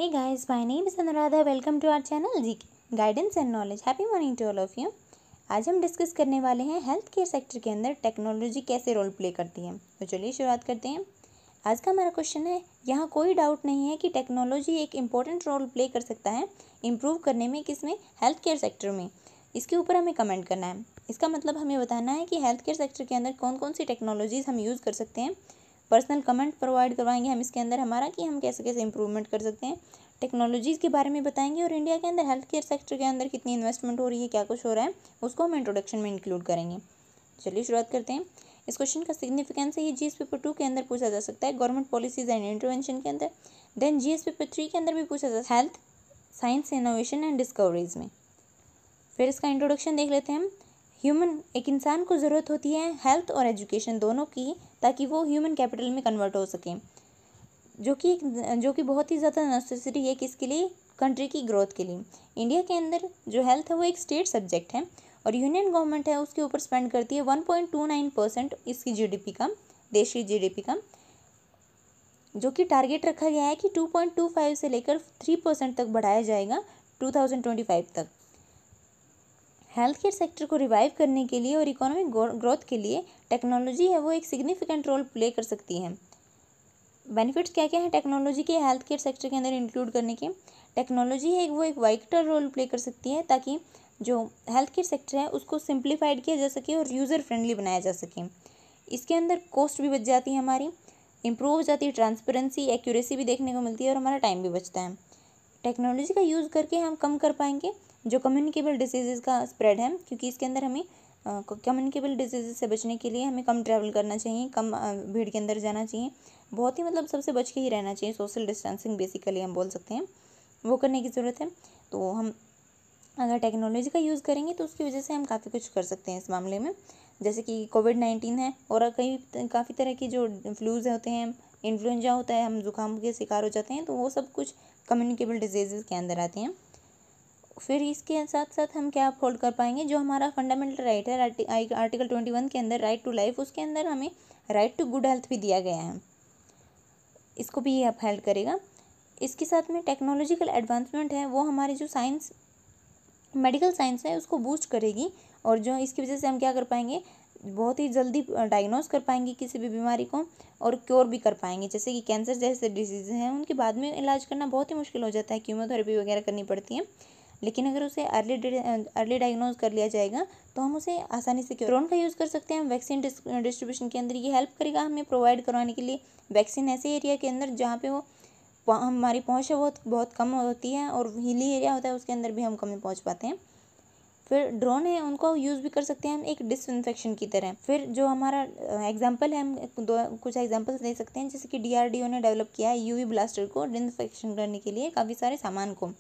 Hey guys, my name is Anuradha. Welcome to our channel GK Guidance and Knowledge. Happy morning to all of you. आज हम discuss करने वाले हैं health care sector के अंदर technology कैसे role play करती है। तो चलिए शुरुआत करते हैं। आज का हमारा क्वेश्चन है, यहाँ कोई डाउट नहीं है कि टेक्नोलॉजी एक इम्पॉर्टेंट रोल प्ले कर सकता है इम्प्रूव करने में, किसमें, हेल्थ केयर सेक्टर में। इसके ऊपर हमें कमेंट करना है। इसका मतलब हमें बताना है कि हेल्थ केयर सेक्टर के अंदर कौन कौन सी टेक्नोलॉजीज़ हम यूज़ कर सकते हैं। पर्सनल कमेंट प्रोवाइड करवाएंगे हम इसके अंदर हमारा कि हम कैसे कैसे इंप्रूवमेंट कर सकते हैं, टेक्नोलॉजीज़ के बारे में बताएंगे और इंडिया के अंदर हेल्थ केयर सेक्टर के अंदर कितनी इन्वेस्टमेंट हो रही है, क्या कुछ हो रहा है, उसको हम इंट्रोडक्शन में इंक्लूड करेंगे। चलिए शुरुआत करते हैं। इस क्वेश्चन का सिग्निफिकेंस है, ये जीएस पेपर 2 के अंदर पूछा जा सकता है, गवर्नमेंट पॉलिसीज एंड इंटरवेंशन के अंदर। देन जीएस पेपर 3 के अंदर भी पूछा जा सकता है, health science innovation and discoveries में। फिर इसका इंट्रोडक्शन देख लेते हैं हम। एक इंसान को ज़रूरत होती है हेल्थ और एजुकेशन दोनों की, ताकि वो ह्यूमन कैपिटल में कन्वर्ट हो सके, जो कि बहुत ही ज़्यादा नेसेसरी है किसके लिए, कंट्री की ग्रोथ के लिए। इंडिया के अंदर जो हेल्थ है वो एक स्टेट सब्जेक्ट है और यूनियन गवर्नमेंट है उसके ऊपर स्पेंड करती है 1.29% इसकी जीडीपी का, देश की जीडीपी का, जो कि टारगेट रखा गया है कि 2.25 से लेकर 3% तक बढ़ाया जाएगा 2025 तक। हेल्थ केयर सेक्टर को रिवाइव करने के लिए और इकोनॉमिक ग्रोथ के लिए टेक्नोलॉजी है वो एक सिग्निफिकेंट रोल प्ले कर सकती है। बेनिफिट्स क्या क्या हैं टेक्नोलॉजी के हेल्थ केयर सेक्टर के अंदर इंक्लूड करने के। टेक्नोलॉजी है वो एक वाइटल रोल प्ले कर सकती है ताकि जो हेल्थ केयर सेक्टर है उसको सिंप्लीफाइड किया जा सके और यूज़र फ्रेंडली बनाया जा सके। इसके अंदर कॉस्ट भी बच जाती है हमारी, इंप्रूव हो जाती है ट्रांसपेरेंसी, एक्यूरेसी भी देखने को मिलती है और हमारा टाइम भी बचता है। टेक्नोलॉजी का यूज़ करके हम कम कर पाएंगे जो कम्युनिकेबल डिसीज़ का स्प्रेड है, क्योंकि इसके अंदर हमें कम्युनिकेबल डिजीज़ से बचने के लिए हमें कम ट्रैवल करना चाहिए, कम भीड़ के अंदर जाना चाहिए, बहुत ही सबसे बच के ही रहना चाहिए। सोशल डिस्टेंसिंग बेसिकली हम बोल सकते हैं, वो करने की ज़रूरत है। तो हम अगर टेक्नोलॉजी का यूज़ करेंगे तो उसकी वजह से हम काफ़ी कुछ कर सकते हैं इस मामले में, जैसे कि कोविड-19 है और काफ़ी तरह की जो फ्लूज़ होते हैं, इन्फ्लुएंजा होता है, हम जुकाम के शिकार हो जाते हैं, तो वो सब कुछ कम्युनिकेबल डिजीज़ के अंदर आते हैं। फिर इसके साथ साथ हम क्या अपहोल्ड कर पाएंगे, जो हमारा फंडामेंटल राइट है आर्टिकल 21 के अंदर, राइट टू लाइफ, उसके अंदर हमें राइट टू गुड हेल्थ भी दिया गया है, इसको भी ये अपहेल्ड करेगा। इसके साथ में टेक्नोलॉजिकल एडवांसमेंट है वो हमारी जो साइंस, मेडिकल साइंस है उसको बूस्ट करेगी और जो इसकी वजह से हम क्या कर पाएंगे, बहुत ही जल्दी डायग्नोस कर पाएंगे किसी भी बीमारी को और क्योर भी कर पाएंगे। जैसे कि कैंसर जैसे डिजीज़ हैं उनके बाद में इलाज करना बहुत ही मुश्किल हो जाता है, कीमोथेरेपी वगैरह करनी पड़ती है, लेकिन अगर उसे अर्ली डायग्नोज कर लिया जाएगा तो हम उसे आसानी से ड्रोन का यूज़ कर सकते हैं वैक्सीन डिस्ट्रीब्यूशन के अंदर। ये हेल्प करेगा हमें प्रोवाइड करवाने के लिए वैक्सीन ऐसे एरिया के अंदर जहाँ पे वो हमारी पहुँच है बहुत कम होती है और हिली एरिया होता है उसके अंदर भी हम कम पहुँच पाते हैं। फिर ड्रोन है उनको यूज़ भी कर सकते हैं हम एक डिसइंफेक्शन की तरह। फिर जो हमारा एग्जांपल है, हम कुछ एग्जांपल्स दे सकते हैं, जैसे कि डीआरडीओ ने डेवलप किया है यूवी ब्लास्टर को डिसइंफेक्शन करने के लिए काफ़ी सारे सामान को,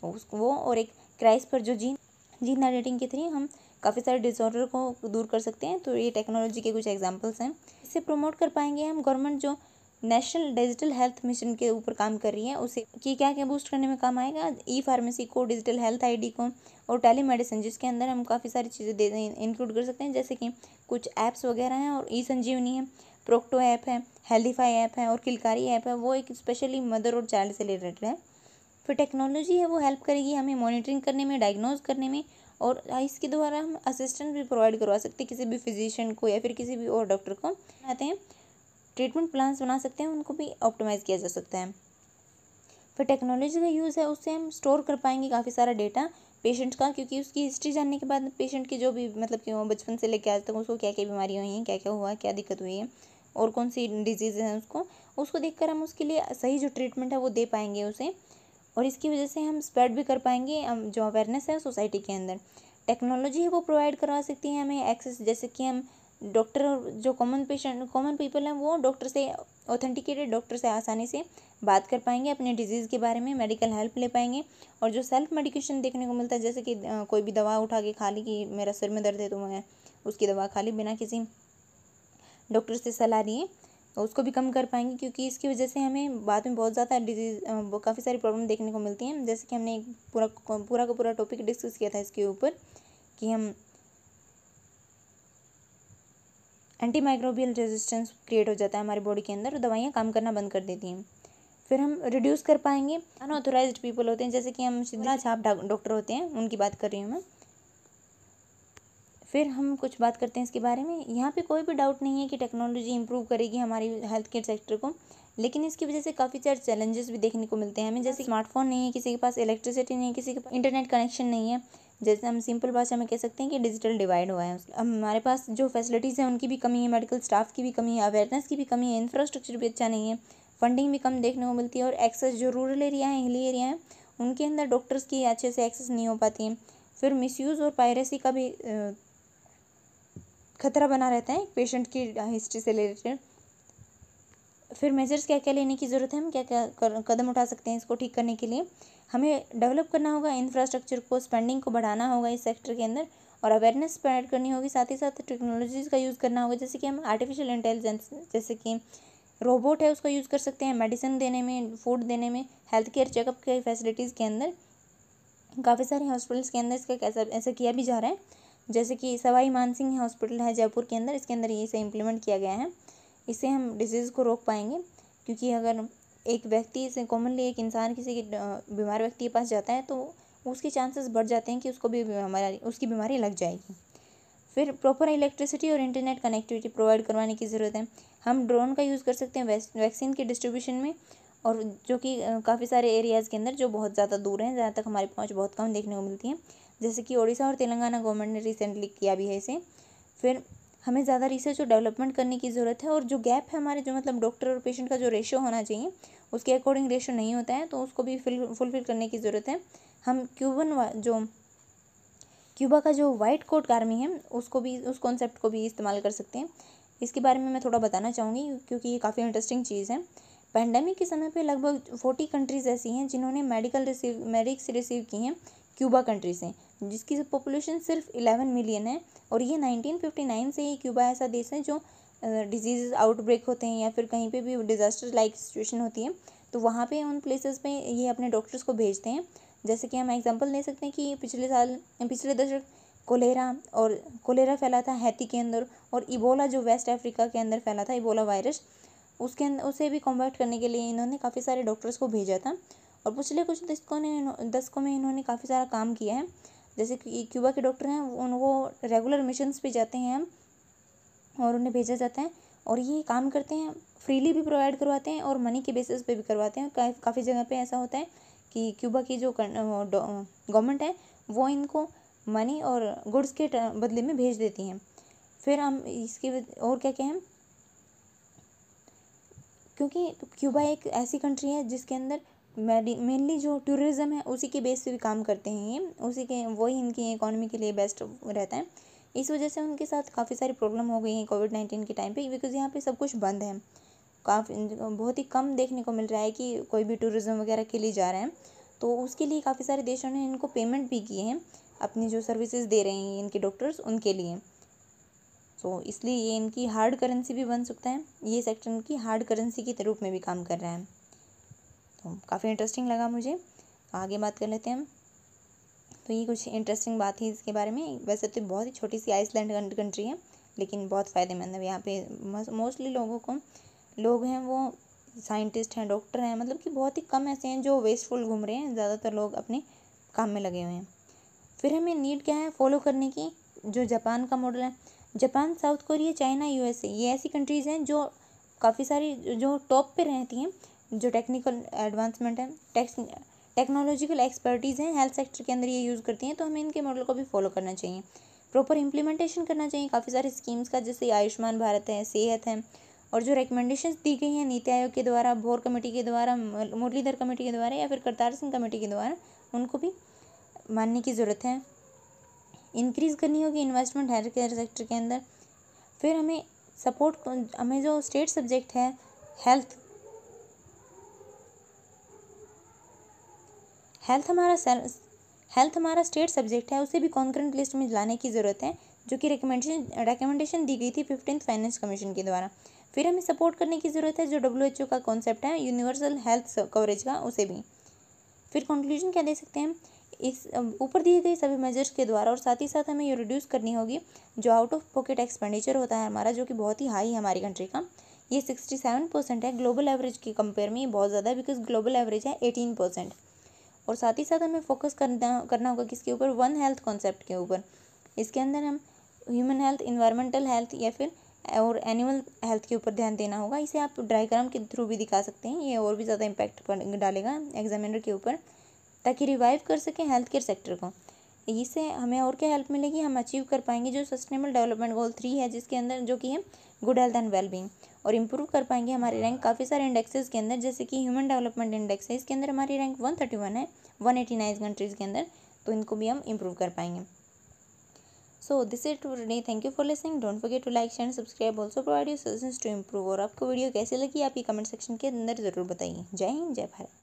वो और एक क्राइस्पर जो जीन एडिटिंग के थ्रू हम काफ़ी सारे डिसऑर्डर को दूर कर सकते हैं। तो ये टेक्नोलॉजी के कुछ एग्जांपल्स हैं। इससे प्रमोट कर पाएंगे हम गवर्नमेंट जो नेशनल डिजिटल हेल्थ मिशन के ऊपर काम कर रही है उसे, कि क्या क्या बूस्ट करने में काम आएगा, ई फार्मेसी को, डिजिटल हेल्थ आईडी को और टेली मेडिसिन, जिसके अंदर हम काफ़ी सारी चीज़ें इंक्लूड कर सकते हैं, जैसे कि कुछ ऐप्स वगैरह हैं और ई संजीवनी है, प्रोक्टो ऐप है, हेल्दीफाई ऐप है और किलकारी ऐप है, वो एक स्पेशली मदर और चाइल्ड से रिलेटेड है। फिर टेक्नोलॉजी है वो हेल्प करेगी हमें मॉनिटरिंग करने में, डायग्नोज करने में, और इसके द्वारा हम असिस्टेंट भी प्रोवाइड करवा सकते हैं किसी भी फिजिशियन को या फिर किसी भी और डॉक्टर को। आते हैं ट्रीटमेंट प्लान्स बना सकते हैं, उनको भी ऑप्टिमाइज़ किया जा सकता है। फिर टेक्नोलॉजी का यूज़ है उससे हम स्टोर कर पाएंगे काफ़ी सारा डेटा पेशेंट का, क्योंकि उसकी हिस्ट्री जानने के बाद पेशेंट की जो भी कि वो बचपन से लेकर आज तक उसको क्या क्या बीमारियाँ हुई हैं, क्या क्या हुआ है, क्या दिक्कत हुई है और कौन सी डिजीज़ है, उसको देखकर हम उसके लिए सही जो ट्रीटमेंट है वो दे पाएंगे उसे, और इसकी वजह से हम स्प्रेड भी कर पाएंगे जो अवेयरनेस है सोसाइटी के अंदर। टेक्नोलॉजी है वो प्रोवाइड करवा सकती है हमें एक्सेस, जैसे कि हम डॉक्टर, जो कॉमन पीपल हैं वो डॉक्टर से, ऑथेंटिकेटेड डॉक्टर से आसानी से बात कर पाएंगे, अपने डिजीज़ के बारे में मेडिकल हेल्प ले पाएंगे। और जो सेल्फ मेडिकेशन देखने को मिलता है, जैसे कि कोई भी दवा उठा के खा ली कि मेरा सिर में दर्द है तो मैं उसकी दवा खा ली बिना किसी डॉक्टर से सलाह लिए, उसको भी कम कर पाएंगे, क्योंकि इसकी वजह से हमें बाद में बहुत ज़्यादा डिजीज़, काफ़ी सारी प्रॉब्लम देखने को मिलती हैं। जैसे कि हमने एक पूरा का पूरा टॉपिक डिस्कस किया था इसके ऊपर कि हम एंटी माइक्रोबियल रेजिस्टेंस क्रिएट हो जाता है हमारी बॉडी के अंदर और दवाइयाँ काम करना बंद कर देती हैं। फिर हम रिड्यूस कर पाएंगे। अनऑथोराइज्ड पीपल होते हैं, जैसे कि हम सीधा छाप डॉक्टर होते हैं, उनकी बात कर रही हूँ मैं। फिर हम कुछ बात करते हैं इसके बारे में। यहाँ पे कोई भी डाउट नहीं है कि टेक्नोलॉजी इंप्रूव करेगी हमारी हेल्थ केयर सेक्टर को, लेकिन इसकी वजह से काफ़ी सारे चैलेंजेस भी देखने को मिलते हैं हमें। जैसे स्मार्टफोन नहीं है, किसी के पास इलेक्ट्रिसिटी नहीं है, किसी के पास इंटरनेट कनेक्शन नहीं है। जैसे हम सिंपल भाषा में कह सकते हैं कि डिजिटल डिवाइड हुआ है। हमारे पास जो फैसिलिटीज़ हैं उनकी भी कमी है, मेडिकल स्टाफ की भी कमी है, अवेयरनेस की भी कमी है, इंफ्रास्ट्रक्चर भी अच्छा नहीं है, फंडिंग भी कम देखने को मिलती है, और एक्सेस जो रूरल एरिया है, हिली एरिया है, उनके अंदर डॉक्टर्स की अच्छे से एक्सेस नहीं हो पाती है। फिर मिसयूज़ और पायरेसी का भी खतरा बना रहता है पेशेंट की हिस्ट्री से रिलेटेड। फिर मेजर्स क्या क्या लेने की ज़रूरत है, हम क्या क्या कदम उठा सकते हैं इसको ठीक करने के लिए। हमें डेवलप करना होगा इंफ्रास्ट्रक्चर को, स्पेंडिंग को बढ़ाना होगा इस सेक्टर के अंदर, और अवेयरनेस स्प्रेड करनी होगी। साथ ही साथ टेक्नोलॉजीज़ का यूज़ करना होगा, जैसे कि हम आर्टिफिशियल इंटेलिजेंस, जैसे कि रोबोट है, उसका यूज़ कर सकते हैं मेडिसिन देने में, फूड देने में, हेल्थ केयर चेकअप के फैसिलिटीज़ के अंदर। काफ़ी सारे हॉस्पिटल्स के अंदर इसका ऐसा किया भी जा रहा है, जैसे कि सवाई मानसिंह हॉस्पिटल है जयपुर के अंदर, इसके अंदर ये इसे इम्प्लीमेंट किया गया है। इससे हम डिजीज़ को रोक पाएंगे, क्योंकि अगर एक व्यक्ति से कॉमनली एक इंसान किसी बीमार व्यक्ति के पास जाता है तो उसके चांसेस बढ़ जाते हैं कि उसको भी उसकी बीमारी लग जाएगी। फिर प्रॉपर इलेक्ट्रिसिटी और इंटरनेट कनेक्टिविटी प्रोवाइड करवाने की ज़रूरत है। हम ड्रोन का यूज़ कर सकते हैं वैक्सीन के डिस्ट्रीब्यूशन में, और जो कि काफ़ी सारे एरियाज़ के अंदर जो बहुत ज़्यादा दूर हैं, जहाँ तक हमारी पहुँच बहुत कम देखने को मिलती है, जैसे कि ओडिशा और तेलंगाना गवर्नमेंट ने रिसेंटली किया भी है इसे। फिर हमें ज़्यादा रिसर्च और डेवलपमेंट करने की ज़रूरत है, और जो गैप है हमारे, जो मतलब डॉक्टर और पेशेंट का जो रेशो होना चाहिए उसके अकॉर्डिंग रेशो नहीं होता है, तो उसको भी फुलफिल करने की ज़रूरत है। हम क्यूबा का जो वाइट कोट आर्मी है उसको भी, उस कॉन्सेप्ट को भी इस्तेमाल कर सकते हैं। इसके बारे में मैं थोड़ा बताना चाहूँगी, क्योंकि ये काफ़ी इंटरेस्टिंग चीज़ है। पैंडेमिक के समय पे लगभग 40 कंट्रीज़ ऐसी हैं जिन्होंने मेडिक्स रिसीव की हैं क्यूबा कंट्री से, जिसकी पॉपुलेशन सिर्फ 11 मिलियन है। और ये 1959 से ही क्यूबा ऐसा देश है जो डिजीज़ आउटब्रेक होते हैं या फिर कहीं पे भी डिज़ास्टर लाइक सिचुएशन होती है, तो वहाँ पे उन प्लेसेस पे ये अपने डॉक्टर्स को भेजते हैं। जैसे कि हम एग्जांपल ले सकते हैं कि पिछले दशक कोलेरा फैला था हैती के अंदर, और इबोला जो वेस्ट अफ्रीका के अंदर फैला था, इबोला वायरस, उसके अंदर उसे भी कॉम्बैट करने के लिए इन्होंने काफ़ी सारे डॉक्टर्स को भेजा था। और पिछले कुछ दशकों में इन्होंने काफ़ी सारा काम किया है। जैसे कि क्यूबा के डॉक्टर हैं, वो रेगुलर मिशंस पे जाते हैं हम, और उन्हें भेजा जाता है, और ये काम करते हैं, फ्रीली भी प्रोवाइड करवाते हैं और मनी के बेसिस पे भी करवाते हैं। काफ़ी जगह पे ऐसा होता है कि क्यूबा की जो गवर्नमेंट है वो इनको मनी और गुड्स के बदले में भेज देती हैं। फिर हम इसके और क्या क्या है, क्योंकि क्यूबा एक ऐसी कंट्री है जिसके अंदर मेनली जो टूरिज़्म है उसी के बेस पे भी काम करते हैं ये, उसी के वही इनकी इकोनॉमी के लिए बेस्ट रहता है। इस वजह से उनके साथ काफ़ी सारी प्रॉब्लम हो गई है कोविड-19 के टाइम पे, बिकॉज़ यहाँ पे सब कुछ बंद है। काफ़ी बहुत ही कम देखने को मिल रहा है कि कोई भी टूरिज़्म वगैरह के लिए जा रहे हैं, तो उसके लिए काफ़ी सारे देशों ने इनको पेमेंट भी किए हैं, अपनी जो सर्विसेज दे रहे हैं इनके डॉक्टर्स उनके लिए। तो इसलिए ये इनकी हार्ड करेंसी भी बन सकता है, ये सेक्टर इनकी हार्ड करेंसी के रूप में भी काम कर रहा है। तो काफ़ी इंटरेस्टिंग लगा मुझे। आगे बात कर लेते हैं हम। तो ये कुछ इंटरेस्टिंग बात थी इसके बारे में। वैसे तो बहुत ही छोटी सी आइसलैंड कंट्री है, लेकिन बहुत फ़ायदेमंद है। यहाँ पे मोस्टली लोग हैं वो साइंटिस्ट हैं, डॉक्टर हैं, मतलब कि बहुत ही कम ऐसे हैं जो वेस्टफुल घूम रहे हैं, ज़्यादातर लोग अपने काम में लगे हुए हैं। फिर हमें नीड क्या है फॉलो करने की, जो जापान का मॉडल है। Japan, south Korea, China, USA, ये ऐसी कंट्रीज़ हैं जो काफ़ी सारी जो टॉप पे रहती हैं, जो टेक्निकल एडवांसमेंट है, टेक्नोलॉजिकल एक्सपर्टीज़ हैं हेल्थ सेक्टर के अंदर, ये यूज़ करती हैं। तो हमें इनके मॉडल को भी फॉलो करना चाहिए, प्रॉपर इम्प्लीमेंटेशन करना चाहिए काफ़ी सारे स्कीम्स का, जैसे आयुष्मान भारत है, सेहत है, और जो रिकमेंडेशंस दी गई हैं नीति आयोग के द्वारा, भोर कमेटी के द्वारा, मुरलीधर कमेटी के द्वारा, या फिर करतार सिंह कमेटी के द्वारा, उनको भी मानने की ज़रूरत है। इंक्रीज़ करनी होगी इन्वेस्टमेंट हेल्थ केयर सेक्टर के अंदर। फिर हमें जो स्टेट सब्जेक्ट है हेल्थ हमारा स्टेट सब्जेक्ट है, उसे भी कॉन्करेंट लिस्ट में लाने की ज़रूरत है, जो कि रिकमेंडेशन दी गई थी 15th फाइनेंस कमीशन के द्वारा। फिर हमें सपोर्ट करने की ज़रूरत है जो WHO का कॉन्सेप्ट है यूनिवर्सल हेल्थ कवरेज का, उसे भी। फिर कंक्लूजन क्या दे सकते हैं, इस ऊपर दिए गए सभी मेजर्स के द्वारा, और साथ ही साथ हमें ये रिड्यूस करनी होगी जो आउट ऑफ पॉकेट एक्सपेंडिचर होता है हमारा, जो कि बहुत ही हाई है हमारी कंट्री का, ये 67% है। ग्लोबल एवरेज के कंपेयर में ये बहुत ज़्यादा है, बिकॉज ग्लोबल एवरेज है 18%। और साथ ही साथ हमें फोकस करना होगा किसके ऊपर, वन हेल्थ कॉन्सेप्ट के ऊपर। इसके अंदर हम ह्यूमन हेल्थ, इन्वायरमेंटल हेल्थ या फिर और एनिमल हेल्थ के ऊपर ध्यान देना होगा। इसे आप डायग्राम के थ्रू भी दिखा सकते हैं, ये और भी ज़्यादा इम्पैक्ट डालेगा एग्जामिनर के ऊपर, ताकि रिवाइव कर सकें हेल्थ केयर सेक्टर को। इससे हमें और क्या हेल्प मिलेगी, हम अचीव कर पाएंगे जो सस्टेनेबल डेवलपमेंट गोल 3 है, जिसके अंदर जो कि है गुड हेल्थ एंड वेलबींग, और इम्प्रूव कर पाएंगे हमारे रैंक काफ़ी सारे इंडेक्सेस के अंदर, जैसे कि ह्यूमन डेवलपमेंट इंडेक्स है, इसके अंदर हमारी रैंक 131 है 189 कंट्रीज़ के अंदर, तो इनको भी हम इम्प्रूव कर पाएंगे। So this is to today, thank you for listening, don't forget to like share and subscribe, also provide your suggestions to improve. और आपको वीडियो कैसी लगी आप ये कमेंट सेक्शन के अंदर ज़रूर बताइए। जय हिंद, जय भारत।